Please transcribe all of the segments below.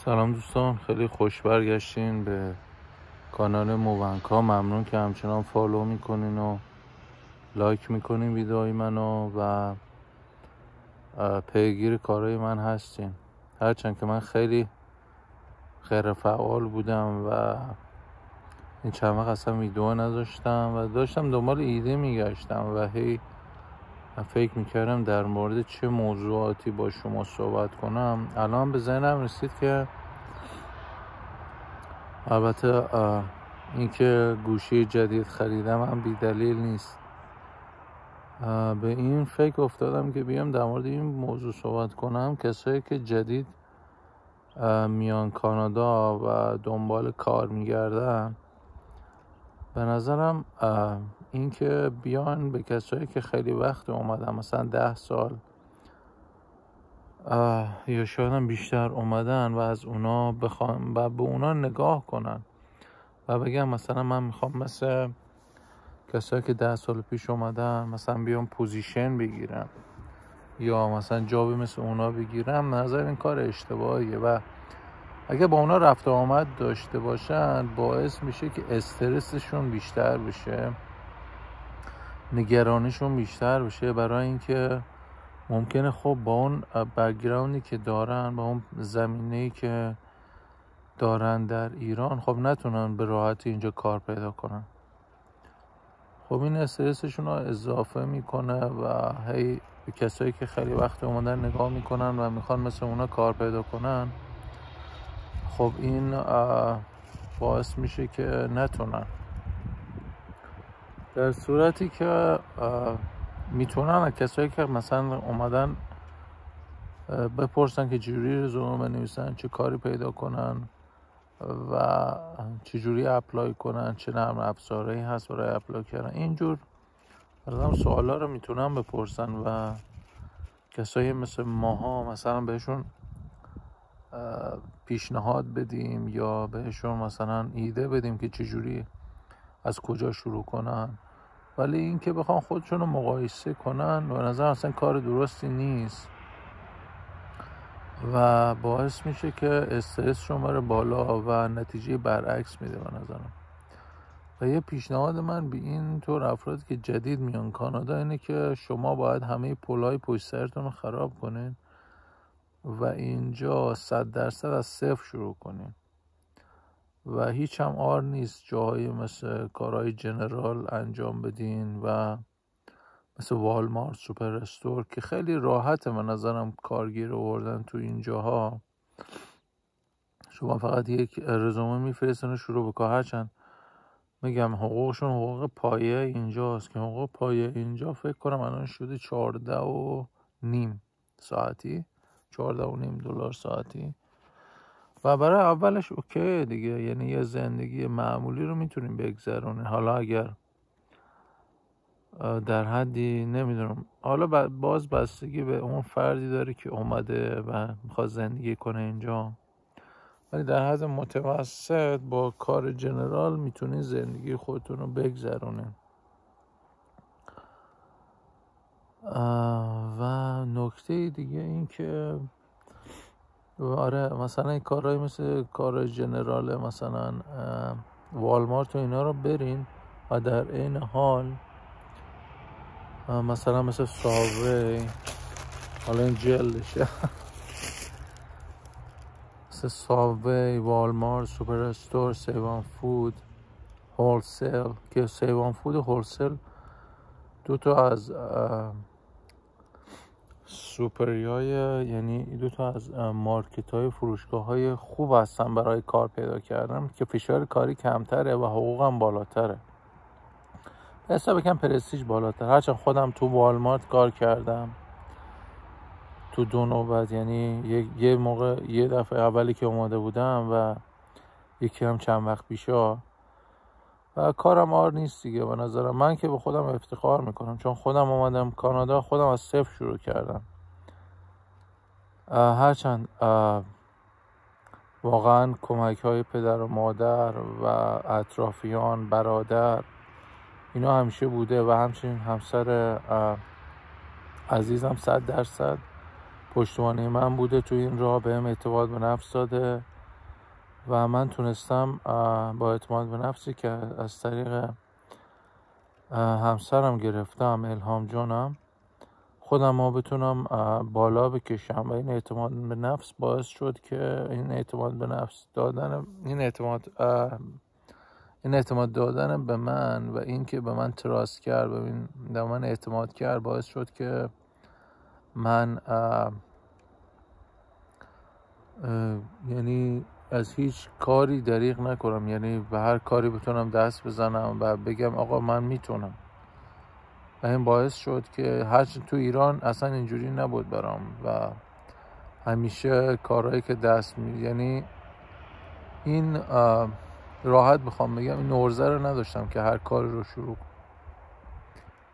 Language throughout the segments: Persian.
سلام دوستان، خیلی خوش برگشتین به کانال موونکا. ممنون که همچنان فالو میکنین و لایک میکنین ویدئوهای منو و پیگیر کارهای من هستین. هرچند که من خیلی غیر فعال بودم و این چند وقت اصلا ویدئو نذاشتم و داشتم دنبال ایده میگشتم و هی فکر میکردم در مورد چه موضوعاتی با شما صحبت کنم. الان به ذهنم رسید که البته اینکه گوشی جدید خریدم هم بی دلیل نیست. به این فکر افتادم که بیام در مورد این موضوع صحبت کنم. کسایی که جدید میان کانادا و دنبال کار میگردن، به نظرم اینکه بیان به کسایی که خیلی وقت اومدن، مثلا 10 سال یا شاید هم بیشتر اومدن، و از اونا بخوام و به اونا نگاه کنن و بگم مثلا من میخوام مثل کسایی که 10 سال پیش اومدن مثلا بیام پوزیشن بگیرم یا مثلا جابی مثل اونا بگیرم. نظر این کار اشتباهیه و اگه با اونا رفت آمد داشته باشن باعث میشه که استرسشون بیشتر بشه، نگرانیشون بیشتر بشه، برای اینکه ممکنه خب با اون بک‌گراندی که دارن، با اون زمینه‌ای که دارن در ایران، خب نتونن به راحتی اینجا کار پیدا کنن. خب این استرسشون رو اضافه میکنه و هی به کسایی که خیلی وقت اومدن نگاه میکنن و میخوان مثل اونا کار پیدا کنن، خب این باعث میشه که نتونن. در صورتی که میتونن کسایی که مثلا اومدن بپرسن که چجوری رزومه بنویسن، چه کاری پیدا کنن و چجوری اپلای کنن، چه نرم افزارهایی هست برای اپلای کردن. اینجور سوالا رو میتونن بپرسن و کسایی مثل ماها مثلا بهشون پیشنهاد بدیم یا بهشون مثلا ایده بدیم که چجوری از کجا شروع کنن. ولی این که بخوان خودشون رو مقایسه کنن به نظر اصلا کار درستی نیست و باعث میشه که استرسشون بره بالا و نتیجه برعکس میده به نظرم. و یه پیشنهاد من به این طور افرادی که جدید میان کانادا اینه که شما باید همه پولای پشت سرتون رو خراب کنین و اینجا 100% از صفر شروع کنین و هیچ هم آر نیست جاهایی مثل کارهای جنرال انجام بدین و مثل والمارت، سوپر استور که خیلی راحته به نظرم کارگیر آوردن تو این جاها. شما فقط یک رزومه میفرستن و شروع به کار. هرچند میگم حقوقشون حقوق پایه اینجاست که حقوق پایه اینجا فکر کنم الان شده 14.5 ساعتی، $14.5 ساعتی و برای اولش اوکی دیگه، یعنی یه زندگی معمولی رو میتونیم بگذرونیم. حالا اگر در حدی نمیدونم، حالا باز بستگی به اون فردی داره که اومده و میخواد زندگی کنه اینجا، ولی در حد متوسط با کار جنرال میتونین زندگی خودتون رو بگذرونین. و نکته دیگه این که آره مثلا این کارهای مثل کار جنرال، مثلا والمارت و اینا رو برین و در این حال مثلا مثل ساوی، حالا این جلدشه مثل ساوی، والمارت، سوپر استور، سیوان فود، هولسل، که سیوان فود و هولسل دو تا از سوپریای، یعنی دو تا از مارکت های فروشگاه های خوب هستن برای کار پیدا کردن که فشار کاری کمتره و حقوق هم بالاتره، به حساب کم پرستیج بالاتر. هرچند خودم تو والمارت کار کردم تو 2 نوبت، یعنی یه موقع یه دفعه اولی که اومده بودم و یکی هم چند وقت پیشا، و کارم آر نیست دیگه به نظرم. من که به خودم افتخار میکنم چون خودم اومدم کانادا، خودم از صفر شروع کردم. هرچند واقعا کمک های پدر و مادر و اطرافیان، برادر، اینا همیشه بوده و همچنین همسر عزیزم 100% پشتوانه من بوده تو این راه، بهم اعتماد به نفس داده و من تونستم با اعتماد به نفسی که از طریق همسرم گرفتم، الهام جانم، خودم رو بتونم بالا بکشم و این اعتماد به نفس باعث شد که این اعتماد به نفس دادن، این اعتماد دادن به من و این که به من تراست کرد، به من اعتماد کرد، باعث شد که من یعنی از هیچ کاری دریغ نکنم، یعنی به هر کاری بتونم دست بزنم و بگم آقا من میتونم. و این باعث شد که هرچند تو ایران اصلا اینجوری نبود برام و همیشه کارهایی که یعنی این راحت بخوام بگم این نورزه رو نداشتم که هر کاری رو شروع کنم،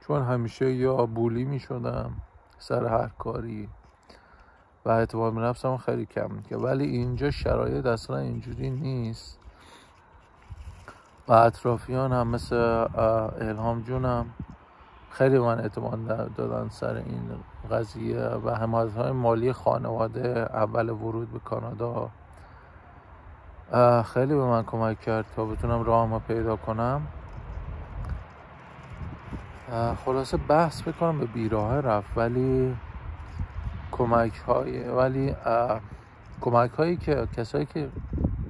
چون همیشه یا بولی می شدم سر هر کاری و اعتماد به نفسم خیلی کم می‌کرد. ولی اینجا شرایط اصلا اینجوری نیست و اطرافیان هم مثل الهام جونم خیلی من اعتماد دادن سر این قضیه و حمایت‌های مالی خانواده اول ورود به کانادا خیلی به من کمک کرد تا بتونم راهمو پیدا کنم. خلاصه بحث بکنم به بیراه رفت، ولی کمک هایی که کسایی که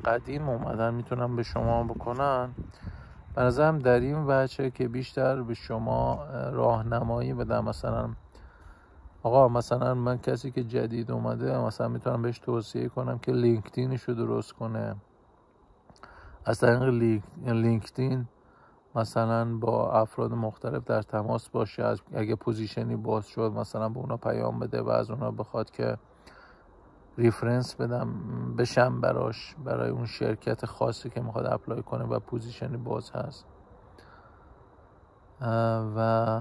قدیم اومدن میتونن به شما بکنن، به نظرم در این وجه که بیشتر به شما راهنمایی بدم. مثلا آقا مثلا من کسی که جدید اومده مثلا میتونم بهش توصیه کنم که لینکدینش رو درست کنه، از طریق لینکدین مثلا با افراد مختلف در تماس باشه، اگه پوزیشنی باز شد مثلا به اونا پیام بده و از اونا بخواد که ریفرنس بشم برای اون شرکت خاصی که میخواد اپلای کنه و پوزیشنی باز هست. و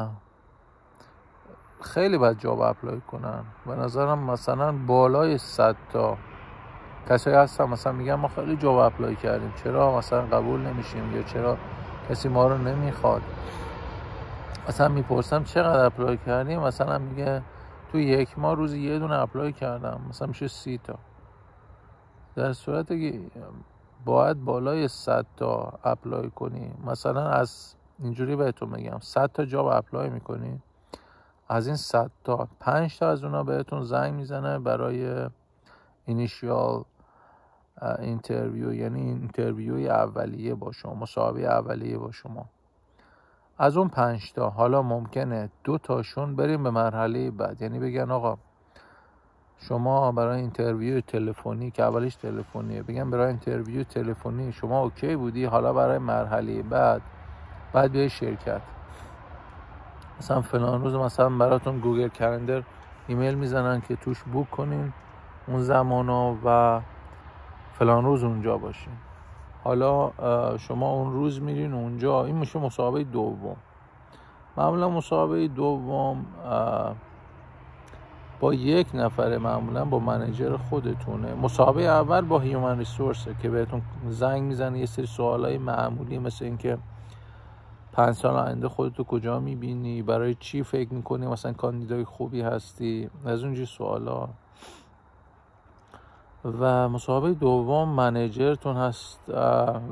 خیلی باید جاب اپلای کنن. به نظرم مثلا بالای 100 تا کسایی هستن مثلا میگن ما خیلی جاب اپلای کردیم، چرا مثلا قبول نمیشیم یا چرا کسی ما رو نمیخواد. مثلا میپرسم چقدر اپلای کردیم، مثلا میگه تو 1 ماه روزی 1 دونه اپلای کردم، مثلا میشه 30 تا. در صورتی که باید بالای 100 تا اپلای کنی، مثلا از اینجوری بهتون میگم 100 تا جاب اپلای میکنی، از این 100 تا 5 تا از اونا بهتون زنگ میزنه برای اینیشیال اینترویو، یعنی اینترویوی اولیه با شما، مصاحبه اولیه با شما. از اون 5 تا حالا ممکنه 2 تاشون بریم به مرحله بعد، یعنی بگن آقا شما برای اینترویو تلفنی که اولش تلفنیه، بگم برای اینترویو تلفنی شما اوکی بودی، حالا برای مرحله بعد بیای شرکت، مثلا فلان روز مثلا براتون گوگل کلندر ایمیل میزنن که توش بوک کنین اون زمانو و فلان روز اونجا باشین. حالا شما اون روز میرین اونجا، این میشه مصاحبه دوم. معمولا مصاحبه دوم با 1 نفره، معمولا با منیجر خودتونه. مصاحبه اول با هیومن ریسورسه که بهتون زنگ میزنه یه سری سوالای معمولی، مثل اینکه 5 سال آینده خودتو کجا میبینی، برای چی فکر میکنی، مثلا کاندیدای خوبی هستی، از اونجور سوالا. و مصاحبه دوم منیجرتون هست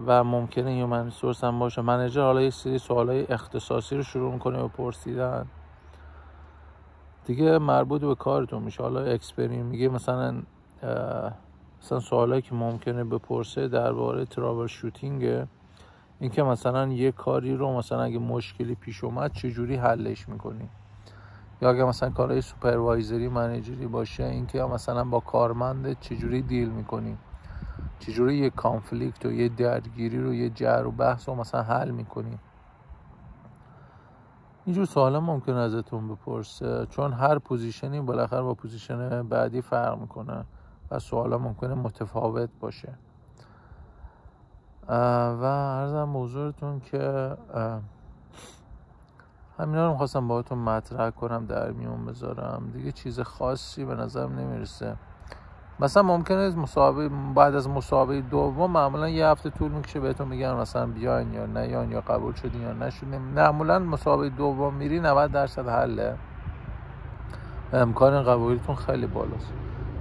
و ممکنه هیومن ریسورس هم باشه. منیجر حالا یه سری سوالای اختصاصی رو شروع میکنه به پرسیدن دیگه، مربوط به کارتون میشه. حالا اکسپریم میگه مثلا سوالایی که ممکنه بپرسه درباره ترابل شوتینگه، این که مثلا یه کاری رو مثلا اگه مشکلی پیش اومد چجوری حلش میکنی، یا اگه مثلا کارهای سوپروایزری منیجری باشه، این که مثلا با کارمند چجوری دیل میکنی، چجوری یه کانفلیکت و یه درگیری رو، یه جر و بحث رو مثلا حل میکنی. اینجور سوالا ممکنه ازتون بپرسه، چون هر پوزیشنی بالاخره با پوزیشن بعدی فرق میکنه و سوالا ممکنه متفاوت باشه. و عرضم حضورتون که همینا رو می‌خواستم باهاتون مطرح کنم، در میون بذارم دیگه. چیز خاصی به نظرم نمیرسه. مثلا ممکنه بعد از مصاحبه دوم معمولا 1 هفته طول میکشه بهتون میگن مثلا بیاین یا نیاین، یا قبول شدین یا نشدین. معمولا مصاحبه دوم میری 90% حله، امکان قبولیتون خیلی بالاست.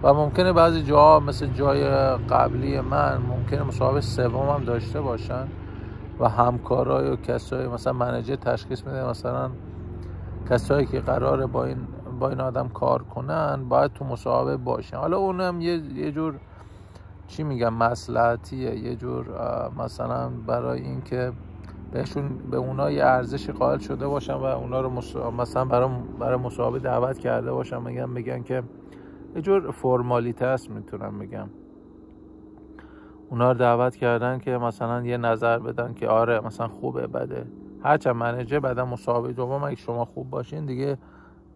و ممکنه بعضی جاها مثل جای قبلی من ممکنه مصاحبه سوم هم داشته باشن و همکارای و کسایی مثلا منیجر تشخیص میده مثلا کسایی که قراره با این آدم کار کنن باید تو مصاحبه باشن. حالا اونم یه جور چی میگم مصلحتیه، یه جور مثلا برای این که به اونا یه ارزش قائل شده باشن و اونا رو مثلا برای مصاحبه دعوت کرده باشن، بگن که یه جور فرمالیته است، میتونم بگم اونا رو دعوت کردن که مثلا یه نظر بدن که آره مثلا خوبه بده. هرچند منیجر بعد مصاحبه دوم اگه شما خوب باشین دیگه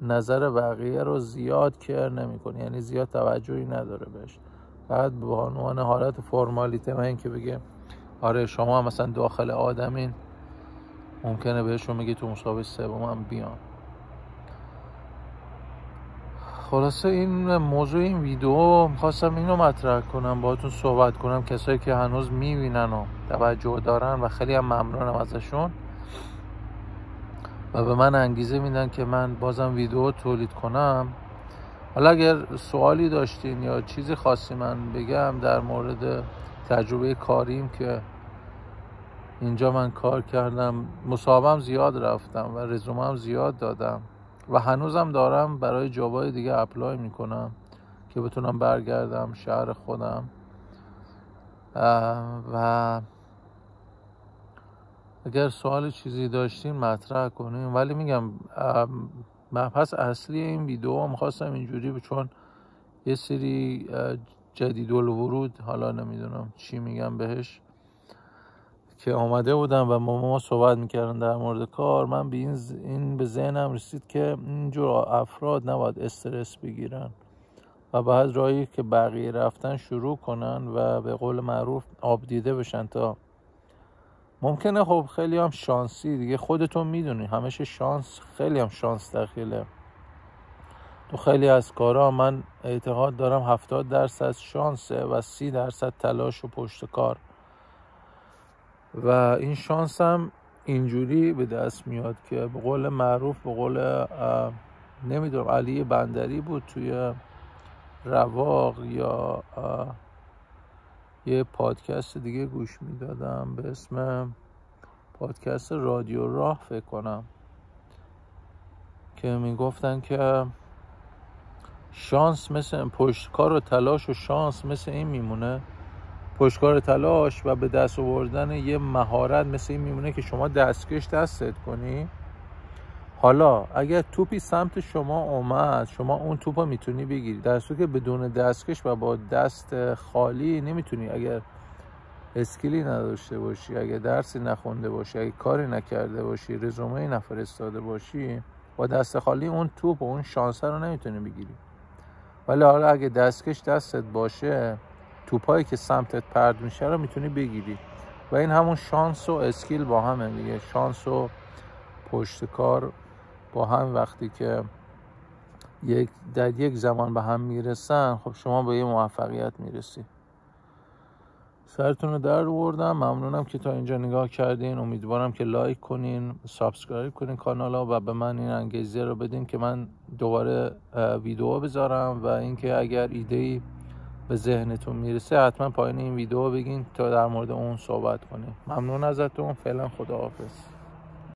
نظر بقیه رو زیاد کر نمی‌کنه، یعنی زیاد توجهی نداره بهش، فقط به عنوان حالت فرمالیته و این که بگه آره شما مثلا داخل آدمین، ممکنه بهشون میگه تو مصاحبه سوم هم بیان. خلاصه این موضوع این ویدیو میخواستم اینو مطرح کنم، باهاتون صحبت کنم، کسایی که هنوز میبینن و توجه دارن و خیلی هم ممنونم ازشون و به من انگیزه میدن که من بازم ویدیو تولید کنم. حالا اگر سوالی داشتین یا چیزی خاصی من بگم در مورد تجربه کاریم که اینجا من کار کردم، مصاحبه‌ام زیاد رفتم و رزومه‌ام زیاد دادم و هنوزم دارم برای جابای دیگه اپلای میکنم که بتونم برگردم شهر خودم و اگر سوال چیزی داشتین مطرح کنین. ولی میگم مبحث اصلی این ویدیو میخواستم اینجوری چون یه سری جدید الورود، حالا نمیدونم چی میگم بهش، که آمده بودن و ما صحبت میکردن در مورد کار، من این به ذهنم رسید که اینجور افراد نباید استرس بگیرن و بعد راهی که بقیه رفتن شروع کنن و به قول معروف آب دیده بشن. تا ممکنه خب خیلی هم شانسی دیگه، خودتون میدونی همیشه شانس، خیلی هم شانس داخله تو خیلی از کارها. من اعتقاد دارم 70% شانسه و 30% تلاش و پشت کار و این شانس هم اینجوری به دست میاد که به قول معروف، به قول نمیدونم علی بندری بود توی رواق یا یه پادکست دیگه گوش میدادم به اسم پادکست رادیو راه فکر کنم، که میگفتن که شانس مثل پشتکار و تلاش و شانس مثل این میمونه، پشتکار تلاش و به دست آوردن یه مهارت مثل این میمونه که شما دستکش دستت کنی. حالا اگر توپی سمت شما اومد، شما اون توپو میتونی بگیری، در صورتی که بدون دستکش و با دست خالی نمیتونی. اگر اسکیلی نداشته باشی، اگر درسی نخونده باشی، اگر کاری نکرده باشی، رزومه نفرستاده باشی، با دست خالی اون توپ و اون شانس رو نمیتونی بگیری. ولی حالا اگه دستکش دستت باشه، توپایی که سمتت پرت میشه رو میتونی بگیری و این همون شانس و اسکیل با همه دیگه، شانس و پشت کار با هم وقتی که در یک زمان به هم میرسن، خب شما به یه موفقیت میرسی. سرتون رو در آوردم، ممنونم که تا اینجا نگاه کردین. امیدوارم که لایک کنین، سابسکرایب کنین کانالو و به من این انگیزه رو بدین که من دوباره ویدیو بذارم و اینکه اگر ایده‌ای به ذهنتون میرسه حتما پایین این ویدیو بگین تا در مورد اون صحبت کنیم. ممنون ازتون، فعلا خداحافظ.